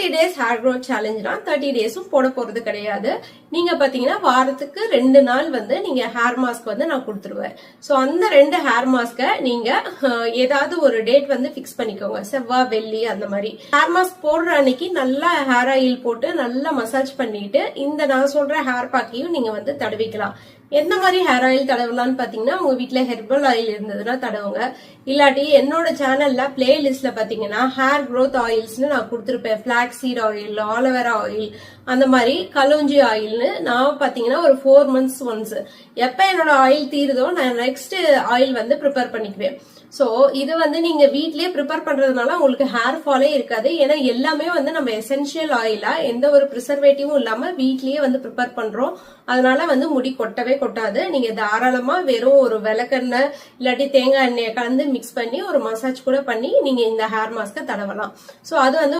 30 days hair growth challengeனா 30 daysம் போட போறது கிடையாது. நீங்க பாத்தீங்கன்னா வாரத்துக்கு 2 நாள் வந்து நீங்க ஹேர் மாஸ்க் வந்து நான் கொடுத்துருவேன். சோ அந்த 2 ஹேர் மாஸ்க நீங்க ஏதாவது ஒரு டேட் வந்து பிக்ஸ் பண்ணிக்கோங்க. செவ்வாய் வெள்ளி அந்த மாதிரி. ஹேர் மாஸ்க் போடுற அன்னைக்கு நல்லா ஹேர் ஆயில் போட்டு நல்லா மசாஜ் பண்ணிட்டு இந்த நான் சொல்ற ஹேர் பேக்கையும் நீங்க வந்து தடவிக்கலாம். எந்த மாதிரி ஹேர் ஆயில் தடவலாம்னு பாத்தீங்கன்னா உங்க வீட்டுல ஹெர்பல் ஆயில் இருந்ததுன்னா தடவுங்க. இல்லாட்டி என்னோட சேனல்ல பிளேலிஸ்ட்ல பாத்தீங்கன்னா ஹேர் growth ஆயில்ஸ்னு நான் கொடுத்திருப்பேன். Black seed oil, aloe vera oil, அந்த மாதிரி கலோஞ்சி ஆயில்னு நான் பாத்தீங்கன்னா ஒரு 4 months ஒன்ஸ் எப்ப என்னோட ஆயில் தீருதோ நான் நெக்ஸ்ட் ஆயில் வந்து ப்ரிப்பேர் பண்ணிக்குவேன். சோ இது வந்து நீங்க வீட்லயே ப்ரிப்பேர் பண்றதுனால உங்களுக்கு ஹேர் ஃபாலே இருக்காது. ஏன்னா எல்லாமே வந்து நம்ம எசென்ஷியல் ஆயிலா எந்த ஒரு ப்ரிசர்வேட்டிவும் இல்லாம வீட்லயே வந்து ப்ரிப்பேர் பண்றோம். அதனால வந்து முடி கொட்டவே கொட்டாது. நீங்க தாராளமா வெறும் ஒரு விளக்கெண்ணெய் இல்லாட்டி தேங்காய் எண்ணெயை கலந்து மிக்ஸ் பண்ணி ஒரு மசாஜ் கூட பண்ணி நீங்க இந்த ஹேர் மாஸ்க தடவலாம். சோ அது வந்து